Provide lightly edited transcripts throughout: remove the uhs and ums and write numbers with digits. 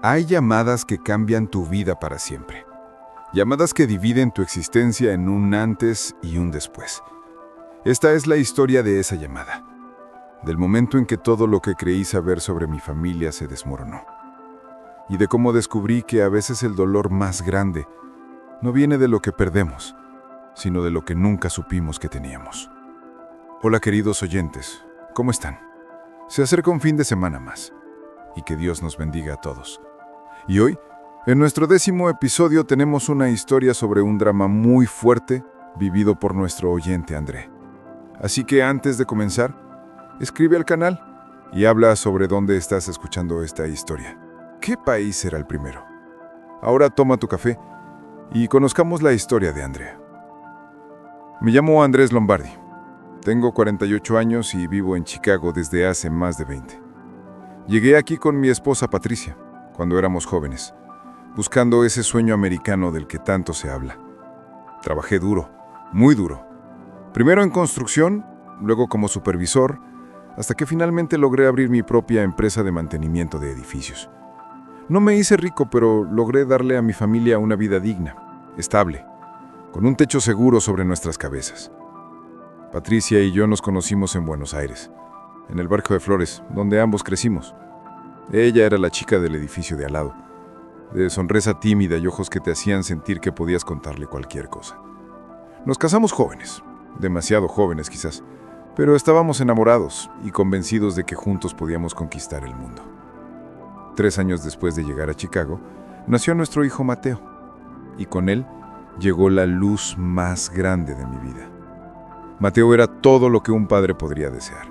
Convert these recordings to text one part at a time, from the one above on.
Hay llamadas que cambian tu vida para siempre. Llamadas que dividen tu existencia en un antes y un después. Esta es la historia de esa llamada. Del momento en que todo lo que creí saber sobre mi familia se desmoronó. Y de cómo descubrí que a veces el dolor más grande no viene de lo que perdemos, sino de lo que nunca supimos que teníamos. Hola queridos oyentes, ¿cómo están? Se acerca un fin de semana más, y que Dios nos bendiga a todos. Y hoy, en nuestro 10º episodio, tenemos una historia sobre un drama muy fuerte vivido por nuestro oyente André. Así que antes de comenzar, escribe al canal y habla sobre dónde estás escuchando esta historia. ¿Qué país será el primero? Ahora toma tu café y conozcamos la historia de Andrea. Me llamo Andrés Lombardi. Tengo 48 años y vivo en Chicago desde hace más de 20. Llegué aquí con mi esposa Patricia, cuando éramos jóvenes, buscando ese sueño americano del que tanto se habla. Trabajé duro, muy duro. Primero en construcción, luego como supervisor, hasta que finalmente logré abrir mi propia empresa de mantenimiento de edificios. No me hice rico, pero logré darle a mi familia una vida digna, estable, con un techo seguro sobre nuestras cabezas. Patricia y yo nos conocimos en Buenos Aires, en el barrio de Flores, donde ambos crecimos. Ella era la chica del edificio de al lado, de sonrisa tímida y ojos que te hacían sentir que podías contarle cualquier cosa. Nos casamos jóvenes, demasiado jóvenes quizás, pero estábamos enamorados y convencidos de que juntos podíamos conquistar el mundo. 3 años después de llegar a Chicago, nació nuestro hijo Mateo, y con él llegó la luz más grande de mi vida. Mateo era todo lo que un padre podría desear.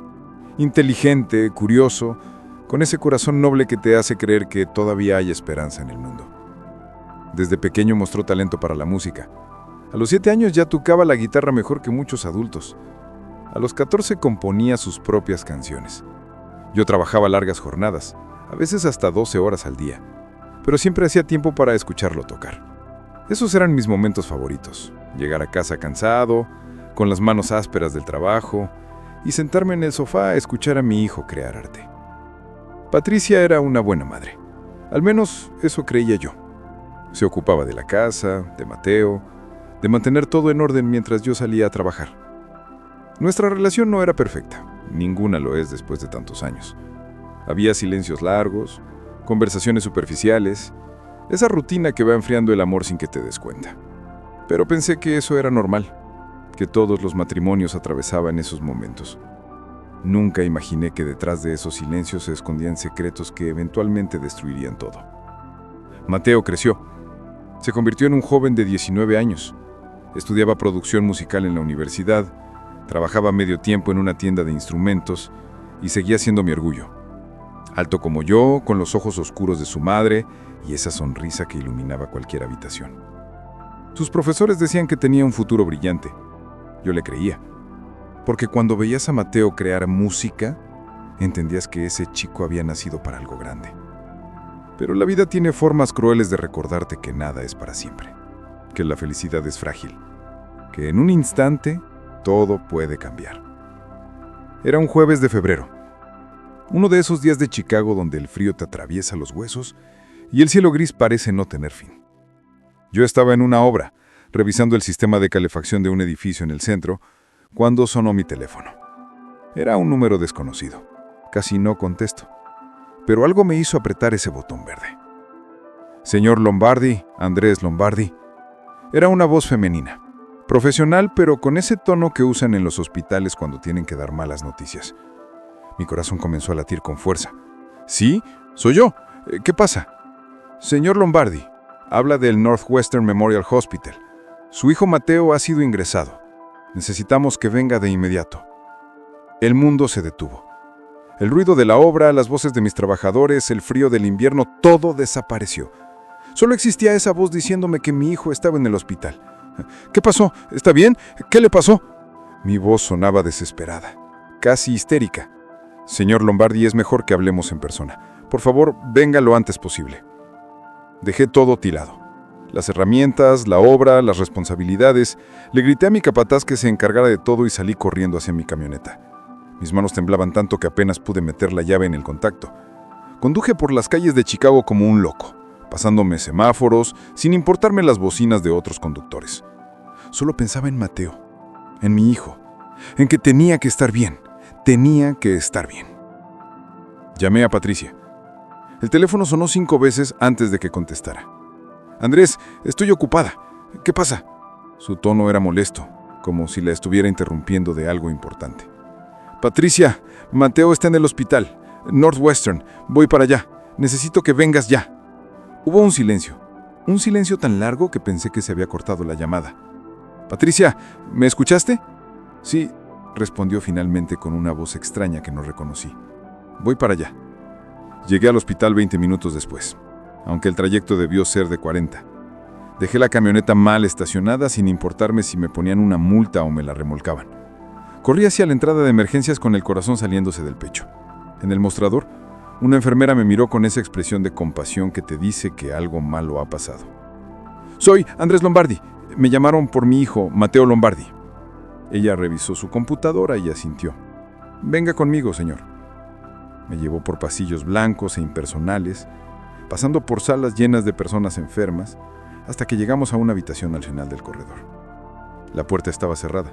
Inteligente, curioso, con ese corazón noble que te hace creer que todavía hay esperanza en el mundo. Desde pequeño mostró talento para la música. A los 7 años ya tocaba la guitarra mejor que muchos adultos. A los 14 componía sus propias canciones. Yo trabajaba largas jornadas, a veces hasta 12 horas al día, pero siempre hacía tiempo para escucharlo tocar. Esos eran mis momentos favoritos. Llegar a casa cansado, con las manos ásperas del trabajo, y sentarme en el sofá a escuchar a mi hijo crear arte. Patricia era una buena madre. Al menos eso creía yo. Se ocupaba de la casa, de Mateo, de mantener todo en orden mientras yo salía a trabajar. Nuestra relación no era perfecta, ninguna lo es después de tantos años. Había silencios largos, conversaciones superficiales, esa rutina que va enfriando el amor sin que te des cuenta. Pero pensé que eso era normal, que todos los matrimonios atravesaban esos momentos. Nunca imaginé que detrás de esos silencios se escondían secretos que eventualmente destruirían todo. Mateo creció. Se convirtió en un joven de 19 años. Estudiaba producción musical en la universidad, trabajaba medio tiempo en una tienda de instrumentos y seguía siendo mi orgullo. Alto como yo, con los ojos oscuros de su madre y esa sonrisa que iluminaba cualquier habitación. Sus profesores decían que tenía un futuro brillante. Yo le creía. Porque cuando veías a Mateo crear música, entendías que ese chico había nacido para algo grande. Pero la vida tiene formas crueles de recordarte que nada es para siempre, que la felicidad es frágil, que en un instante todo puede cambiar. Era un jueves de febrero, uno de esos días de Chicago donde el frío te atraviesa los huesos y el cielo gris parece no tener fin. Yo estaba en una obra, revisando el sistema de calefacción de un edificio en el centro, cuando sonó mi teléfono. Era un número desconocido. Casi no contesto. Pero algo me hizo apretar ese botón verde. Señor Lombardi, Andrés Lombardi. Era una voz femenina. Profesional, pero con ese tono que usan en los hospitales cuando tienen que dar malas noticias. Mi corazón comenzó a latir con fuerza. ¿Sí? ¿Soy yo? ¿Qué pasa? Señor Lombardi, habla del Northwestern Memorial Hospital. Su hijo Mateo ha sido ingresado. Necesitamos que venga de inmediato. El mundo se detuvo. El ruido de la obra, las voces de mis trabajadores, el frío del invierno, todo desapareció. Solo existía esa voz diciéndome que mi hijo estaba en el hospital. ¿Qué pasó? ¿Está bien? ¿Qué le pasó? Mi voz sonaba desesperada, casi histérica. Señor Lombardi, es mejor que hablemos en persona. Por favor, venga lo antes posible. Dejé todo tirado. Las herramientas, la obra, las responsabilidades. Le grité a mi capataz que se encargara de todo y salí corriendo hacia mi camioneta. Mis manos temblaban tanto que apenas pude meter la llave en el contacto. Conduje por las calles de Chicago como un loco, pasándome semáforos, sin importarme las bocinas de otros conductores. Solo pensaba en Mateo, en mi hijo, en que tenía que estar bien, tenía que estar bien. Llamé a Patricia. El teléfono sonó 5 veces antes de que contestara. «Andrés, estoy ocupada. ¿Qué pasa?» Su tono era molesto, como si la estuviera interrumpiendo de algo importante. «Patricia, Mateo está en el hospital. Northwestern. Voy para allá. Necesito que vengas ya». Hubo un silencio tan largo que pensé que se había cortado la llamada. «Patricia, ¿me escuchaste?» «Sí», respondió finalmente con una voz extraña que no reconocí. «Voy para allá». Llegué al hospital 20 minutos después, aunque el trayecto debió ser de 40. Dejé la camioneta mal estacionada sin importarme si me ponían una multa o me la remolcaban. Corrí hacia la entrada de emergencias con el corazón saliéndose del pecho. En el mostrador, una enfermera me miró con esa expresión de compasión que te dice que algo malo ha pasado. «Soy Andrés Lombardi. Me llamaron por mi hijo, Mateo Lombardi». Ella revisó su computadora y asintió. «Venga conmigo, señor». Me llevó por pasillos blancos e impersonales, pasando por salas llenas de personas enfermas, hasta que llegamos a una habitación al final del corredor. La puerta estaba cerrada.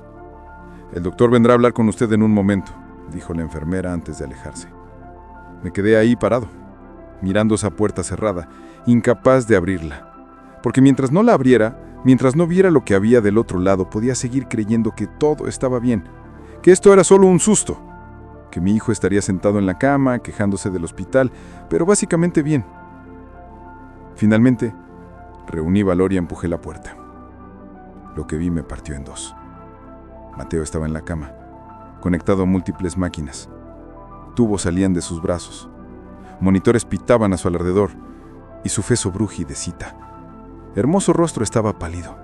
«El doctor vendrá a hablar con usted en un momento», dijo la enfermera antes de alejarse. Me quedé ahí parado, mirando esa puerta cerrada, incapaz de abrirla, porque mientras no la abriera, mientras no viera lo que había del otro lado, podía seguir creyendo que todo estaba bien, que esto era solo un susto, que mi hijo estaría sentado en la cama, quejándose del hospital, pero básicamente bien. Finalmente, reuní valor y empujé la puerta. Lo que vi me partió en dos. Mateo estaba en la cama, conectado a múltiples máquinas. Tubos salían de sus brazos. Monitores pitaban a su alrededor, y su fez brujidecita. Hermoso rostro estaba pálido,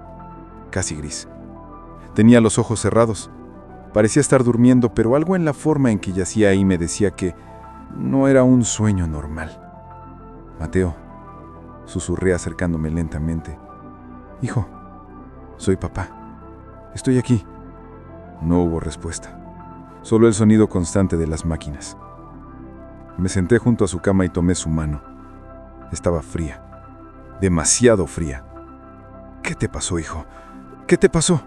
casi gris. Tenía los ojos cerrados. Parecía estar durmiendo, pero algo en la forma en que yacía ahí me decía que no era un sueño normal. «Mateo», susurré acercándome lentamente. «Hijo, soy papá. Estoy aquí». No hubo respuesta, solo el sonido constante de las máquinas. Me senté junto a su cama y tomé su mano. Estaba fría, demasiado fría. «¿Qué te pasó, hijo? ¿Qué te pasó?»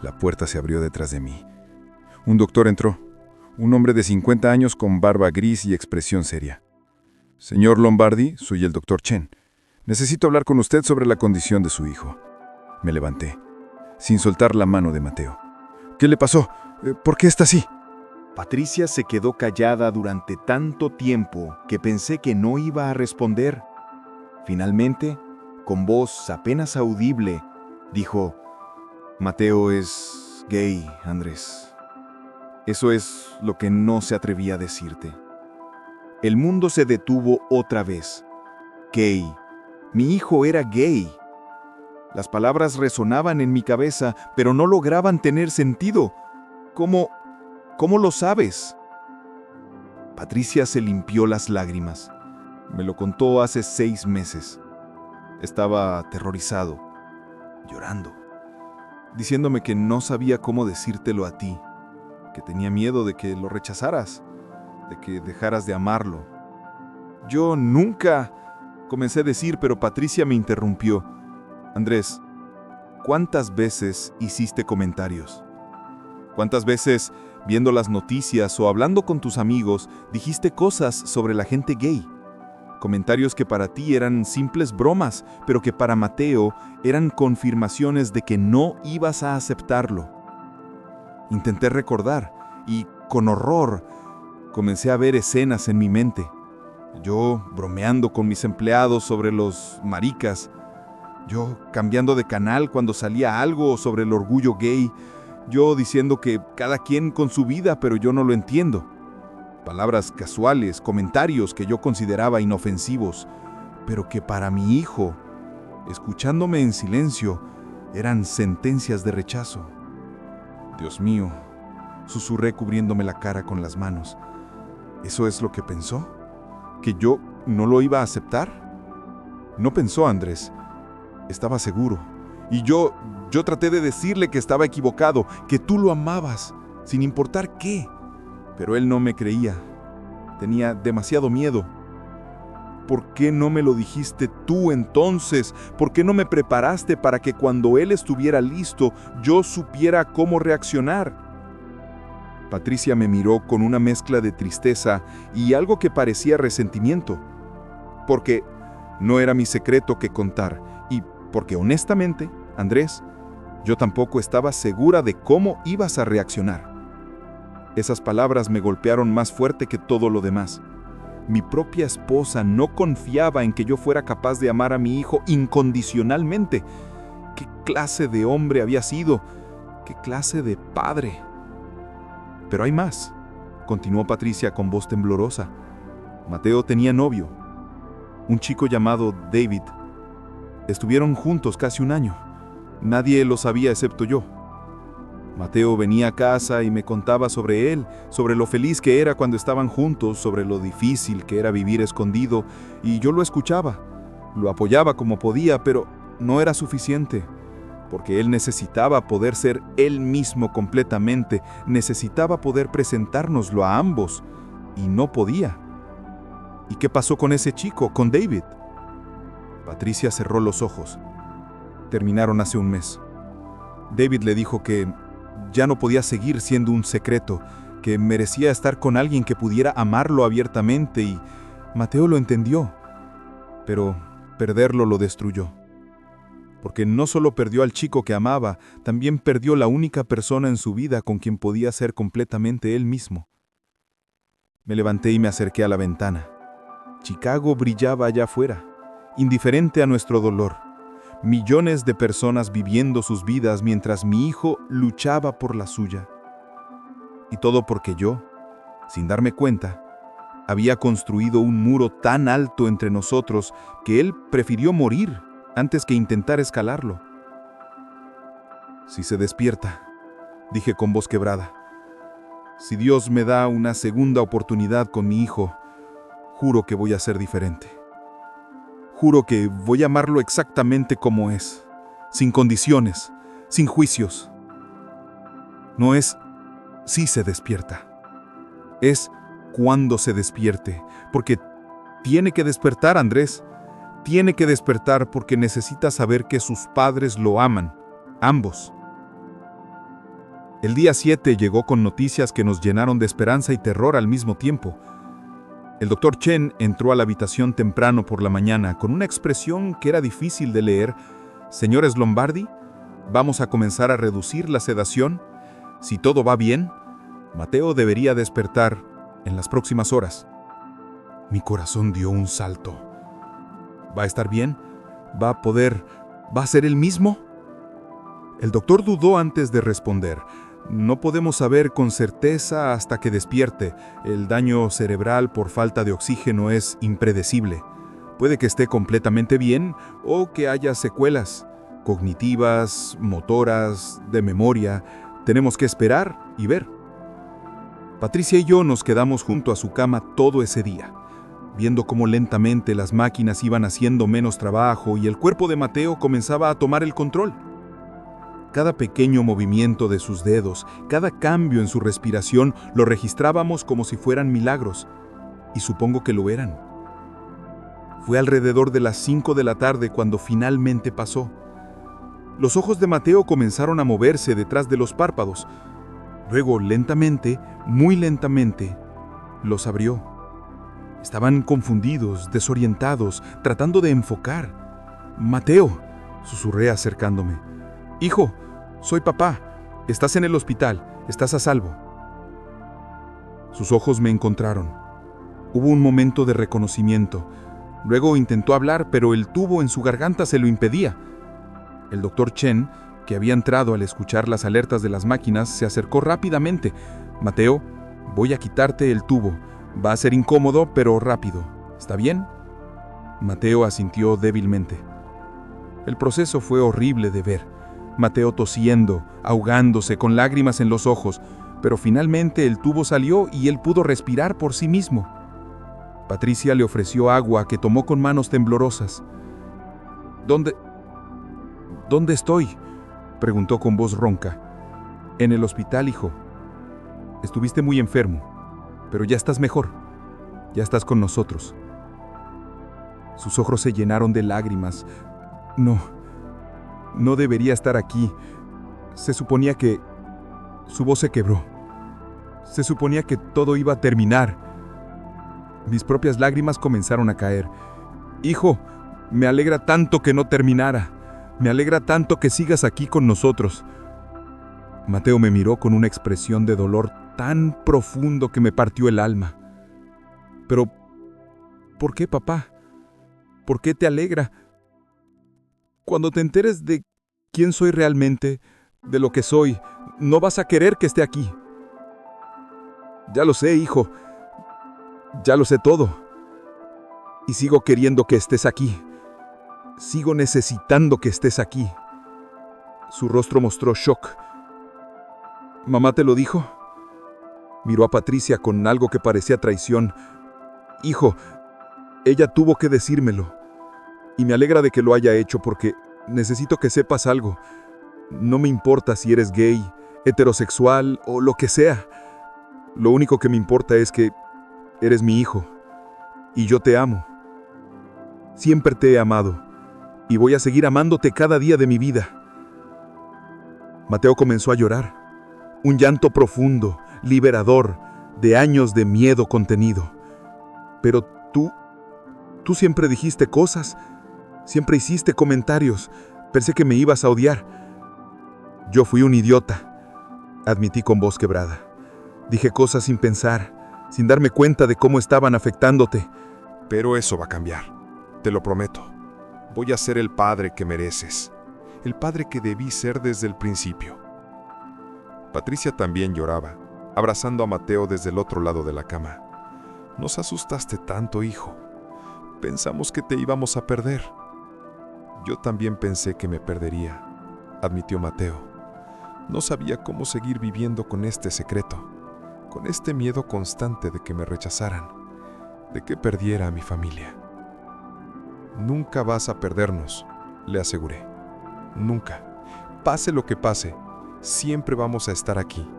La puerta se abrió detrás de mí. Un doctor entró, un hombre de 50 años con barba gris y expresión seria. «Señor Lombardi, soy el doctor Chen. Necesito hablar con usted sobre la condición de su hijo». Me levanté, sin soltar la mano de Mateo. «¿Qué le pasó? ¿Por qué está así?» Patricia se quedó callada durante tanto tiempo que pensé que no iba a responder. Finalmente, con voz apenas audible, dijo: «Mateo es gay, Andrés. Eso es lo que no se atrevía a decirte». El mundo se detuvo otra vez. Gay. Mi hijo era gay. Las palabras resonaban en mi cabeza, pero no lograban tener sentido. ¿Cómo lo sabes? Patricia se limpió las lágrimas. Me lo contó hace 6 meses. Estaba aterrorizado, llorando, diciéndome que no sabía cómo decírtelo a ti, que tenía miedo de que lo rechazaras, de que dejaras de amarlo. Yo nunca, comencé a decir, pero Patricia me interrumpió. «Andrés, ¿cuántas veces hiciste comentarios? ¿Cuántas veces, viendo las noticias o hablando con tus amigos, dijiste cosas sobre la gente gay? Comentarios que para ti eran simples bromas, pero que para Mateo eran confirmaciones de que no ibas a aceptarlo». Intenté recordar y, con horror, comencé a ver escenas en mi mente. Yo bromeando con mis empleados sobre los maricas. Yo cambiando de canal cuando salía algo sobre el orgullo gay. Yo diciendo que cada quien con su vida, pero yo no lo entiendo. Palabras casuales, comentarios que yo consideraba inofensivos, pero que para mi hijo, escuchándome en silencio, eran sentencias de rechazo. «Dios mío», susurré cubriéndome la cara con las manos. ¿Eso es lo que pensó? ¿Que yo no lo iba a aceptar? No pensó, Andrés. Estaba seguro. Y yo traté de decirle que estaba equivocado, que tú lo amabas, sin importar qué. Pero él no me creía. Tenía demasiado miedo. ¿Por qué no me lo dijiste tú entonces? ¿Por qué no me preparaste para que cuando él estuviera listo yo supiera cómo reaccionar? Patricia me miró con una mezcla de tristeza y algo que parecía resentimiento, porque no era mi secreto que contar y porque honestamente, Andrés, yo tampoco estaba segura de cómo ibas a reaccionar. Esas palabras me golpearon más fuerte que todo lo demás. Mi propia esposa no confiaba en que yo fuera capaz de amar a mi hijo incondicionalmente. ¿Qué clase de hombre había sido? ¿Qué clase de padre? Pero hay más, continuó Patricia con voz temblorosa. Mateo tenía novio, un chico llamado David. Estuvieron juntos casi un año. Nadie lo sabía excepto yo. Mateo venía a casa y me contaba sobre él, sobre lo feliz que era cuando estaban juntos, sobre lo difícil que era vivir escondido, y yo lo escuchaba. Lo apoyaba como podía, pero no era suficiente, porque él necesitaba poder ser él mismo completamente, necesitaba poder presentárnoslo a ambos, y no podía. ¿Y qué pasó con ese chico, con David? Patricia cerró los ojos. Terminaron hace un mes. David le dijo que ya no podía seguir siendo un secreto, que merecía estar con alguien que pudiera amarlo abiertamente, y Mateo lo entendió, pero perderlo lo destruyó. Porque no solo perdió al chico que amaba, también perdió la única persona en su vida con quien podía ser completamente él mismo. Me levanté y me acerqué a la ventana. Chicago brillaba allá afuera, indiferente a nuestro dolor. Millones de personas viviendo sus vidas mientras mi hijo luchaba por la suya. Y todo porque yo, sin darme cuenta, había construido un muro tan alto entre nosotros que él prefirió morir antes que intentar escalarlo. Si se despierta, dije con voz quebrada, si Dios me da una segunda oportunidad con mi hijo, juro que voy a ser diferente. Juro que voy a amarlo exactamente como es, sin condiciones, sin juicios. No es si se despierta, es cuando se despierte, porque tiene que despertar, Andrés. Tiene que despertar porque necesita saber que sus padres lo aman, ambos. El día 7 llegó con noticias que nos llenaron de esperanza y terror al mismo tiempo. El doctor Chen entró a la habitación temprano por la mañana con una expresión que era difícil de leer. Señores Lombardi, vamos a comenzar a reducir la sedación. Si todo va bien, Mateo debería despertar en las próximas horas. Mi corazón dio un salto. ¿Va a estar bien? ¿Va a poder? ¿Va a ser el mismo? El doctor dudó antes de responder. No podemos saber con certeza hasta que despierte. El daño cerebral por falta de oxígeno es impredecible. Puede que esté completamente bien o que haya secuelas cognitivas, motoras, de memoria. Tenemos que esperar y ver. Patricia y yo nos quedamos junto a su cama todo ese día, viendo cómo lentamente las máquinas iban haciendo menos trabajo y el cuerpo de Mateo comenzaba a tomar el control. Cada pequeño movimiento de sus dedos, cada cambio en su respiración, lo registrábamos como si fueran milagros, y supongo que lo eran. Fue alrededor de las 5 de la tarde cuando finalmente pasó. Los ojos de Mateo comenzaron a moverse detrás de los párpados. Luego, lentamente, muy lentamente, los abrió. Estaban confundidos, desorientados, tratando de enfocar. «Mateo», susurré acercándome. «Hijo, soy papá. Estás en el hospital. Estás a salvo». Sus ojos me encontraron. Hubo un momento de reconocimiento. Luego intentó hablar, pero el tubo en su garganta se lo impedía. El doctor Chen, que había entrado al escuchar las alertas de las máquinas, se acercó rápidamente. «Mateo, voy a quitarte el tubo. Va a ser incómodo, pero rápido. ¿Está bien?» Mateo asintió débilmente. El proceso fue horrible de ver. Mateo tosiendo, ahogándose, con lágrimas en los ojos, pero finalmente el tubo salió y él pudo respirar por sí mismo. Patricia le ofreció agua que tomó con manos temblorosas. ¿Dónde estoy?», preguntó con voz ronca. «En el hospital, hijo. Estuviste muy enfermo, pero ya estás mejor. Ya estás con nosotros». Sus ojos se llenaron de lágrimas. No debería estar aquí. Se suponía que... Su voz se quebró. Se suponía que todo iba a terminar. Mis propias lágrimas comenzaron a caer. Hijo, me alegra tanto que no terminara. Me alegra tanto que sigas aquí con nosotros. Mateo me miró con una expresión de dolor tan profundo que me partió el alma. Pero, ¿por qué, papá? ¿Por qué te alegra? Cuando te enteres de quién soy realmente, de lo que soy, no vas a querer que esté aquí. Ya lo sé, hijo. Ya lo sé todo. Y sigo queriendo que estés aquí. Sigo necesitando que estés aquí. Su rostro mostró shock. ¿Mamá te lo dijo? Miró a Patricia con algo que parecía traición. Hijo, ella tuvo que decírmelo. Y me alegra de que lo haya hecho porque necesito que sepas algo. No me importa si eres gay, heterosexual o lo que sea. Lo único que me importa es que eres mi hijo. Y yo te amo. Siempre te he amado. Y voy a seguir amándote cada día de mi vida. Mateo comenzó a llorar. Un llanto profundo, liberador, de años de miedo contenido. Pero tú siempre dijiste cosas. Siempre hiciste comentarios. Pensé que me ibas a odiar. Yo fui un idiota, admití con voz quebrada. Dije cosas sin pensar, sin darme cuenta de cómo estaban afectándote. Pero eso va a cambiar, te lo prometo. Voy a ser el padre que mereces, el padre que debí ser desde el principio. Patricia también lloraba, abrazando a Mateo desde el otro lado de la cama. Nos asustaste tanto, hijo. Pensamos que te íbamos a perder. Yo también pensé que me perdería, admitió Mateo. No sabía cómo seguir viviendo con este secreto, con este miedo constante de que me rechazaran, de que perdiera a mi familia. Nunca vas a perdernos, le aseguré. Nunca. Pase lo que pase, siempre vamos a estar aquí,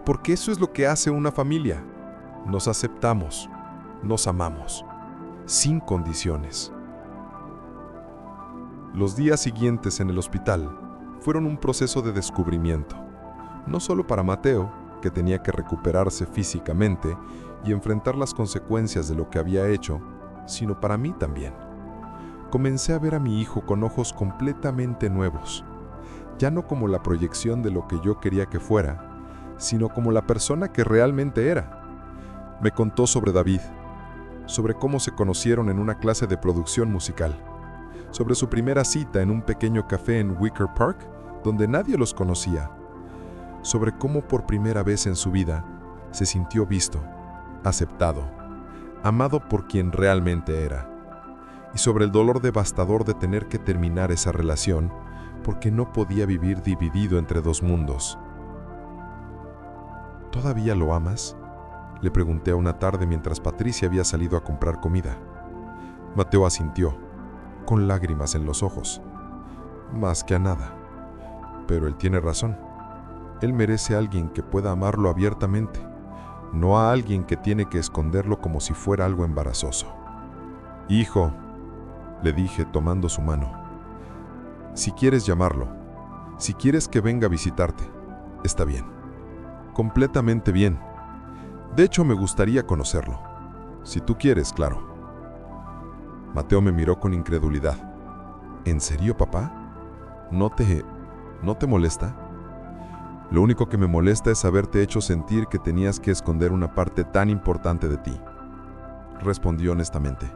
porque eso es lo que hace una familia. Nos aceptamos, nos amamos, sin condiciones. Los días siguientes en el hospital fueron un proceso de descubrimiento, no solo para Mateo, que tenía que recuperarse físicamente y enfrentar las consecuencias de lo que había hecho, sino para mí también. Comencé a ver a mi hijo con ojos completamente nuevos, ya no como la proyección de lo que yo quería que fuera, sino como la persona que realmente era. Me contó sobre David, sobre cómo se conocieron en una clase de producción musical, sobre su primera cita en un pequeño café en Wicker Park, donde nadie los conocía, sobre cómo por primera vez en su vida se sintió visto, aceptado, amado por quien realmente era, y sobre el dolor devastador de tener que terminar esa relación porque no podía vivir dividido entre dos mundos. ¿Todavía lo amas?, le pregunté una tarde mientras Patricia había salido a comprar comida. Mateo asintió, con lágrimas en los ojos. Más que a nada. Pero él tiene razón. Él merece a alguien que pueda amarlo abiertamente, no a alguien que tiene que esconderlo como si fuera algo embarazoso. Hijo, le dije tomando su mano, si quieres llamarlo, si quieres que venga a visitarte, está bien. Completamente bien. De hecho, me gustaría conocerlo. Si tú quieres, claro. Mateo me miró con incredulidad. ¿En serio, papá? ¿No te molesta? Lo único que me molesta es haberte hecho sentir que tenías que esconder una parte tan importante de ti, respondió honestamente.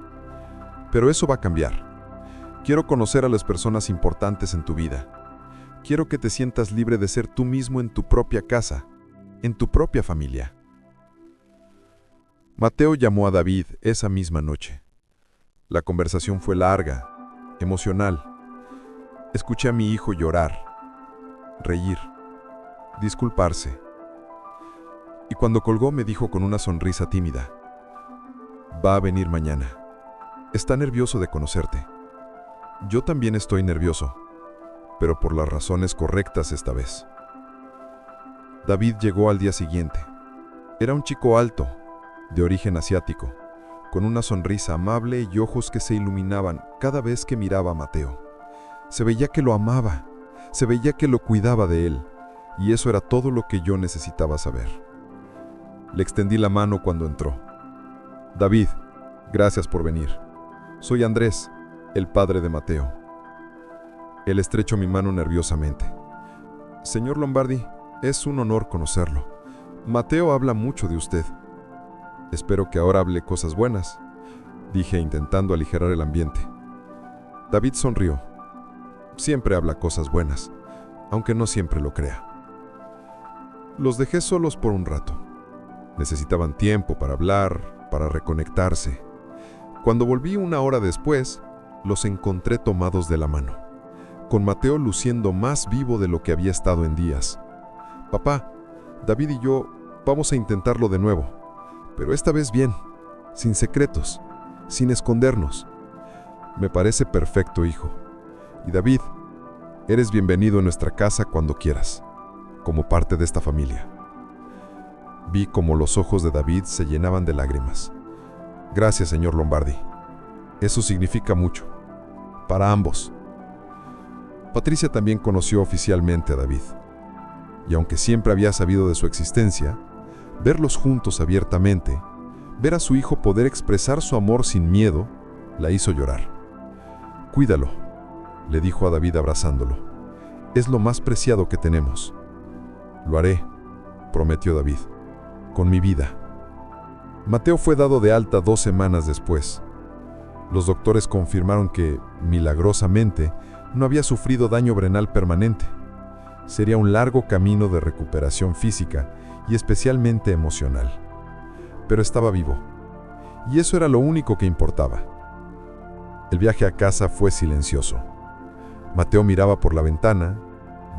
Pero eso va a cambiar. Quiero conocer a las personas importantes en tu vida. Quiero que te sientas libre de ser tú mismo en tu propia casa, en tu propia familia. Mateo llamó a David esa misma noche. La conversación fue larga, emocional. Escuché a mi hijo llorar, reír, disculparse. Y cuando colgó me dijo con una sonrisa tímida, va a venir mañana. Está nervioso de conocerte. Yo también estoy nervioso, pero por las razones correctas esta vez. David llegó al día siguiente. Era un chico alto, de origen asiático, con una sonrisa amable y ojos que se iluminaban cada vez que miraba a Mateo. Se veía que lo amaba, se veía que lo cuidaba de él, y eso era todo lo que yo necesitaba saber. Le extendí la mano cuando entró. David, gracias por venir. Soy Andrés, el padre de Mateo. Él estrechó mi mano nerviosamente. Señor Lombardi, es un honor conocerlo. Mateo habla mucho de usted. Espero que ahora hable cosas buenas, dije intentando aligerar el ambiente. David sonrió. Siempre habla cosas buenas, aunque no siempre lo crea. Los dejé solos por un rato. Necesitaban tiempo para hablar, para reconectarse. Cuando volví una hora después, los encontré tomados de la mano, con Mateo luciendo más vivo de lo que había estado en días. Papá, David y yo vamos a intentarlo de nuevo, pero esta vez bien, sin secretos, sin escondernos. Me parece perfecto, hijo. Y David, eres bienvenido en nuestra casa cuando quieras, como parte de esta familia. Vi como los ojos de David se llenaban de lágrimas. Gracias, señor Lombardi. Eso significa mucho. Para ambos. Patricia también conoció oficialmente a David. Y aunque siempre había sabido de su existencia, verlos juntos abiertamente, ver a su hijo poder expresar su amor sin miedo, la hizo llorar. Cuídalo, le dijo a David abrazándolo. Es lo más preciado que tenemos. Lo haré, prometió David, con mi vida. Mateo fue dado de alta 2 semanas después. Los doctores confirmaron que, milagrosamente, no había sufrido daño renal permanente. Sería un largo camino de recuperación física y especialmente emocional. Pero estaba vivo, y eso era lo único que importaba. El viaje a casa fue silencioso. Mateo miraba por la ventana,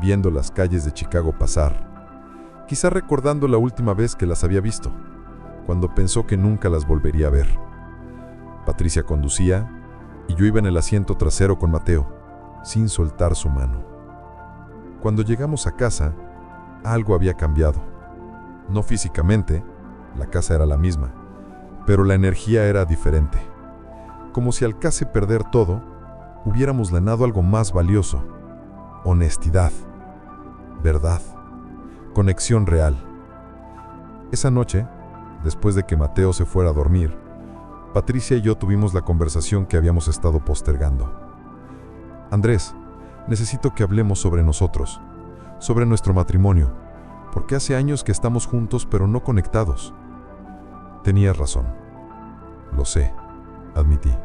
viendo las calles de Chicago pasar, quizá recordando la última vez que las había visto, cuando pensó que nunca las volvería a ver. Patricia conducía, y yo iba en el asiento trasero con Mateo, sin soltar su mano. Cuando llegamos a casa, algo había cambiado. No físicamente, la casa era la misma, pero la energía era diferente. Como si al casi perder todo, hubiéramos ganado algo más valioso: honestidad, verdad, conexión real. Esa noche, después de que Mateo se fuera a dormir, Patricia y yo tuvimos la conversación que habíamos estado postergando. Andrés, necesito que hablemos sobre nosotros, sobre nuestro matrimonio, porque hace años que estamos juntos pero no conectados. Tenías razón. Lo sé, admití.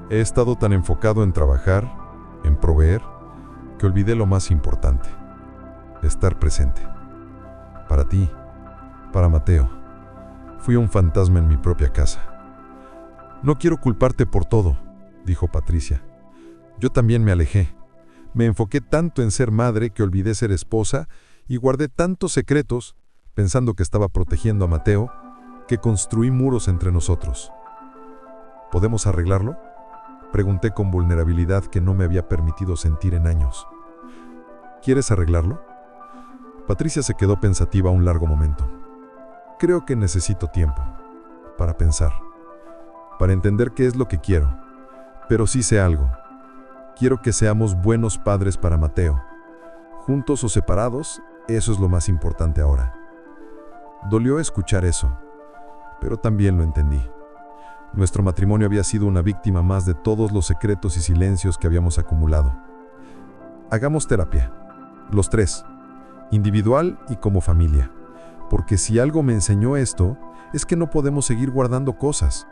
He estado tan enfocado en trabajar, en proveer, que olvidé lo más importante: estar presente. Para ti, para Mateo. Fui un fantasma en mi propia casa. No quiero culparte por todo, dijo Patricia. Yo también me alejé. Me enfoqué tanto en ser madre que olvidé ser esposa y guardé tantos secretos, pensando que estaba protegiendo a Mateo, que construí muros entre nosotros. ¿Podemos arreglarlo?, pregunté con vulnerabilidad que no me había permitido sentir en años. ¿Quieres arreglarlo? Patricia se quedó pensativa un largo momento. Creo que necesito tiempo para pensar, para entender qué es lo que quiero, pero sí sé algo. Quiero que seamos buenos padres para Mateo. Juntos o separados, eso es lo más importante ahora. Dolió escuchar eso, pero también lo entendí. Nuestro matrimonio había sido una víctima más de todos los secretos y silencios que habíamos acumulado. Hagamos terapia, los tres, individual y como familia, porque si algo me enseñó esto, es que no podemos seguir guardando cosas.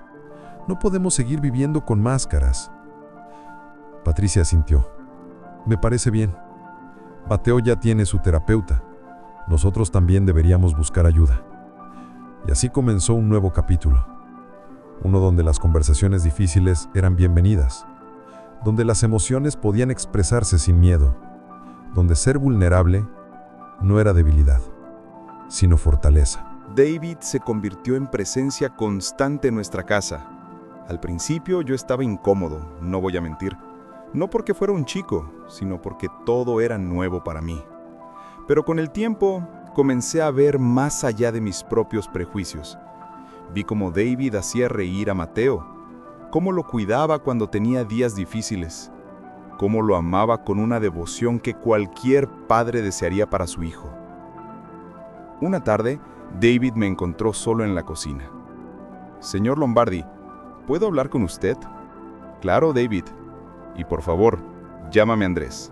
No podemos seguir viviendo con máscaras. Patricia asintió. Me parece bien. Mateo ya tiene su terapeuta. Nosotros también deberíamos buscar ayuda. Y así comenzó un nuevo capítulo. Uno donde las conversaciones difíciles eran bienvenidas. Donde las emociones podían expresarse sin miedo. Donde ser vulnerable no era debilidad, sino fortaleza. David se convirtió en presencia constante en nuestra casa. Al principio yo estaba incómodo, no voy a mentir. No porque fuera un chico, sino porque todo era nuevo para mí. Pero con el tiempo comencé a ver más allá de mis propios prejuicios. Vi cómo David hacía reír a Mateo, cómo lo cuidaba cuando tenía días difíciles, cómo lo amaba con una devoción que cualquier padre desearía para su hijo. Una tarde, David me encontró solo en la cocina. «Señor Lombardi, ¿puedo hablar con usted?» «Claro, David. Y por favor, llámame Andrés».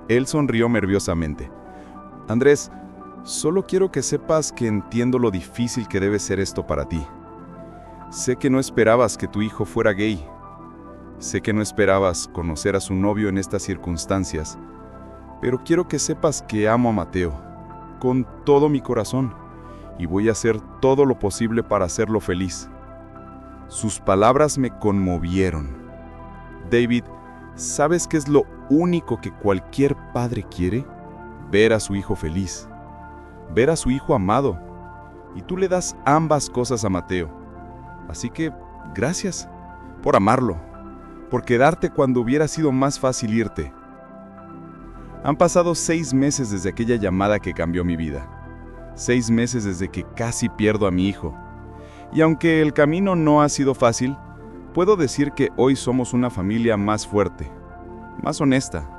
Él sonrió nerviosamente. «Andrés, solo quiero que sepas que entiendo lo difícil que debe ser esto para ti. Sé que no esperabas que tu hijo fuera gay. Sé que no esperabas conocer a su novio en estas circunstancias, pero quiero que sepas que amo a Mateo, con todo mi corazón, y voy a hacer todo lo posible para hacerlo feliz». Sus palabras me conmovieron. «David, ¿sabes qué es lo único que cualquier padre quiere? Ver a su hijo feliz, ver a su hijo amado, y tú le das ambas cosas a Mateo. Así que, gracias por amarlo, por quedarte cuando hubiera sido más fácil irte». Han pasado 6 meses desde aquella llamada que cambió mi vida. 6 meses desde que casi pierdo a mi hijo. Y aunque el camino no ha sido fácil, puedo decir que hoy somos una familia más fuerte, más honesta,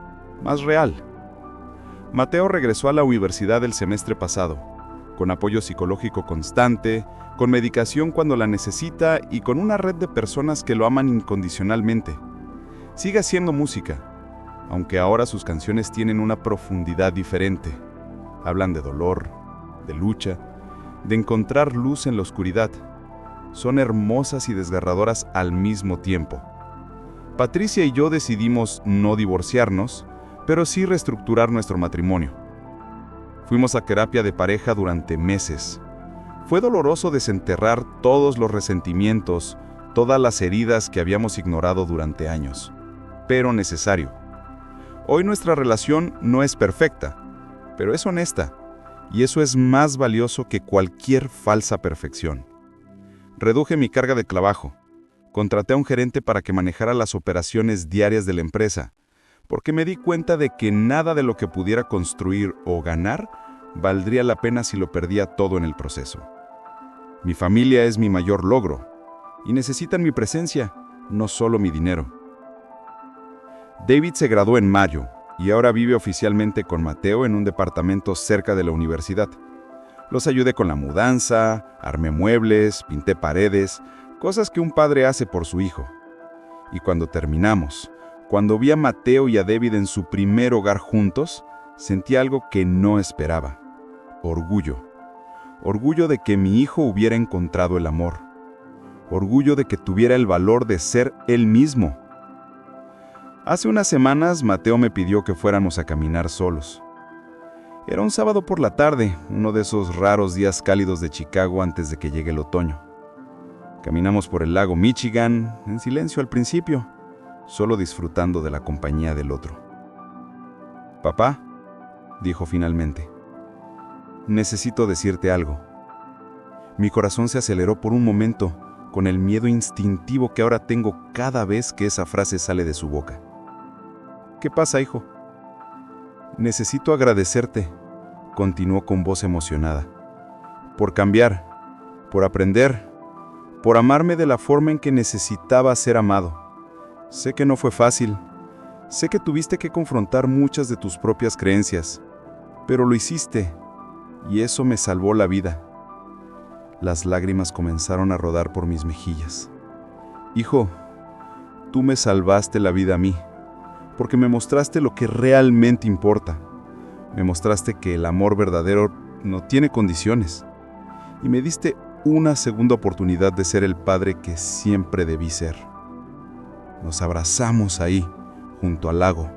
más real. Mateo regresó a la universidad el semestre pasado, con apoyo psicológico constante, con medicación cuando la necesita y con una red de personas que lo aman incondicionalmente. Sigue haciendo música, aunque ahora sus canciones tienen una profundidad diferente. Hablan de dolor, de lucha, de encontrar luz en la oscuridad. Son hermosas y desgarradoras al mismo tiempo. Patricia y yo decidimos no divorciarnos, pero sí reestructurar nuestro matrimonio. Fuimos a terapia de pareja durante meses. Fue doloroso desenterrar todos los resentimientos, todas las heridas que habíamos ignorado durante años, pero necesario. Hoy nuestra relación no es perfecta, pero es honesta, y eso es más valioso que cualquier falsa perfección. Reduje mi carga de trabajo. Contraté a un gerente para que manejara las operaciones diarias de la empresa, porque me di cuenta de que nada de lo que pudiera construir o ganar valdría la pena si lo perdía todo en el proceso. Mi familia es mi mayor logro, y necesitan mi presencia, no solo mi dinero. David se graduó en mayo, y ahora vive oficialmente con Mateo en un departamento cerca de la universidad. Los ayudé con la mudanza, armé muebles, pinté paredes, cosas que un padre hace por su hijo. Y cuando terminamos, cuando vi a Mateo y a David en su primer hogar juntos, sentí algo que no esperaba. Orgullo. Orgullo de que mi hijo hubiera encontrado el amor. Orgullo de que tuviera el valor de ser él mismo. Hace unas semanas, Mateo me pidió que fuéramos a caminar solos. Era un sábado por la tarde, uno de esos raros días cálidos de Chicago antes de que llegue el otoño. Caminamos por el lago Michigan, en silencio al principio, solo disfrutando de la compañía del otro. «Papá», dijo finalmente, «necesito decirte algo». Mi corazón se aceleró por un momento, con el miedo instintivo que ahora tengo cada vez que esa frase sale de su boca. «¿Qué pasa, hijo?» «Necesito agradecerte», continuó con voz emocionada, «por cambiar, por aprender, por amarme de la forma en que necesitaba ser amado. Sé que no fue fácil, sé que tuviste que confrontar muchas de tus propias creencias, pero lo hiciste, y eso me salvó la vida». Las lágrimas comenzaron a rodar por mis mejillas. «Hijo, tú me salvaste la vida a mí, porque me mostraste lo que realmente importa. Me mostraste que el amor verdadero no tiene condiciones, y me diste una segunda oportunidad de ser el padre que siempre debí ser». Nos abrazamos ahí, junto al lago,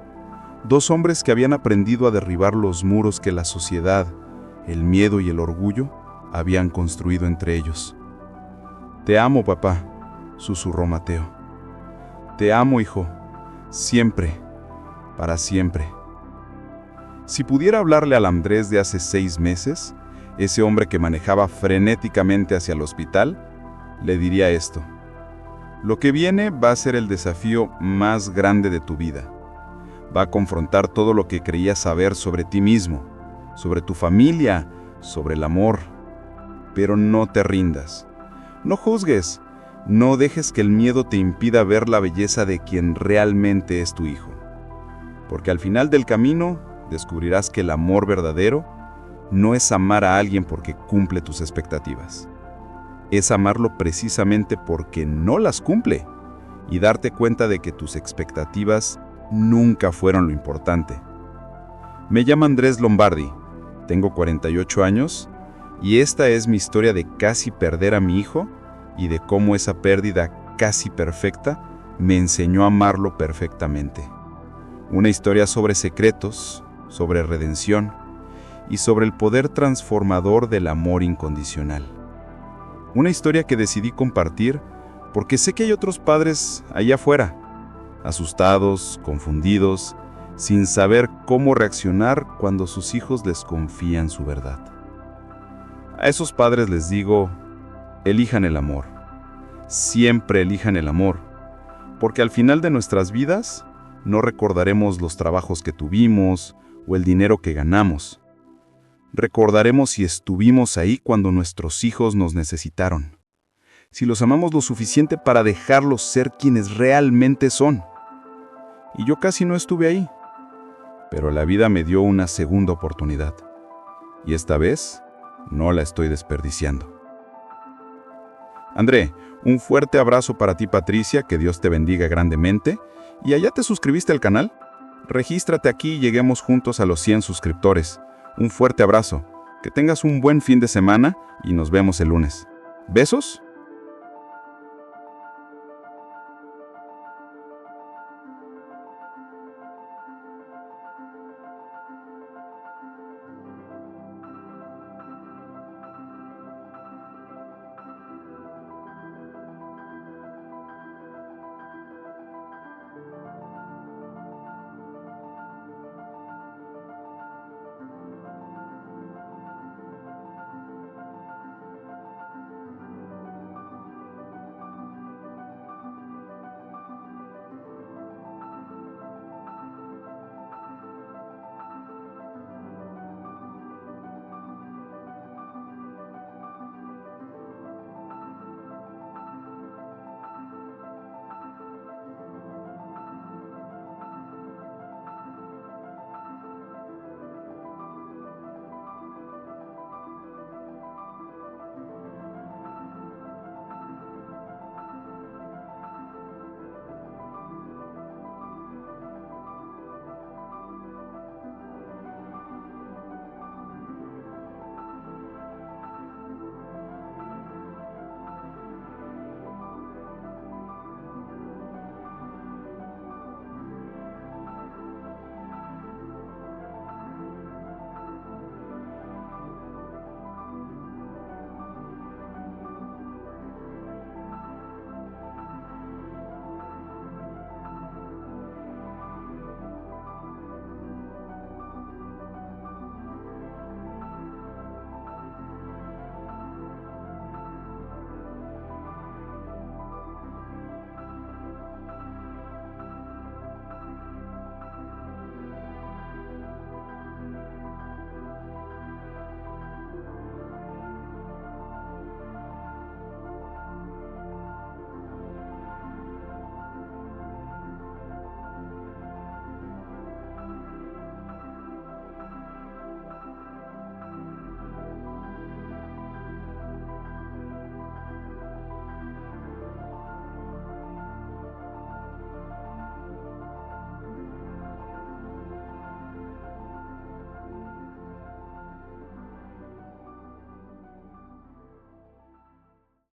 2 hombres que habían aprendido a derribar los muros que la sociedad, el miedo y el orgullo habían construido entre ellos. «Te amo, papá», susurró Mateo. «Te amo, hijo, siempre, para siempre». Si pudiera hablarle al Andrés de hace 6 meses, ese hombre que manejaba frenéticamente hacia el hospital, le diría esto: lo que viene va a ser el desafío más grande de tu vida. Va a confrontar todo lo que creías saber sobre ti mismo, sobre tu familia, sobre el amor. Pero no te rindas, No juzgues, no dejes que el miedo te impida ver la belleza de quien realmente es tu hijo. Porque al final del camino descubrirás que el amor verdadero no es amar a alguien porque cumple tus expectativas. Es amarlo precisamente porque no las cumple y darte cuenta de que tus expectativas nunca fueron lo importante. Me llamo Andrés Lombardi, tengo 48 años y esta es mi historia de casi perder a mi hijo y de cómo esa pérdida casi perfecta me enseñó a amarlo perfectamente. Una historia sobre secretos, sobre redención y sobre el poder transformador del amor incondicional. Una historia que decidí compartir porque sé que hay otros padres allá afuera, asustados, confundidos, sin saber cómo reaccionar cuando sus hijos les confían su verdad. A esos padres les digo, elijan el amor. Siempre elijan el amor, porque al final de nuestras vidas no recordaremos los trabajos que tuvimos o el dinero que ganamos. Recordaremos si estuvimos ahí cuando nuestros hijos nos necesitaron, si los amamos lo suficiente para dejarlos ser quienes realmente son. Y yo casi no estuve ahí, pero la vida me dio una segunda oportunidad, y esta vez no la estoy desperdiciando. André, un fuerte abrazo para ti, Patricia, que Dios te bendiga grandemente. ¿Y allá te suscribiste al canal? Regístrate aquí y lleguemos juntos a los 100 suscriptores. Un fuerte abrazo, que tengas un buen fin de semana y nos vemos el lunes. ¿Besos?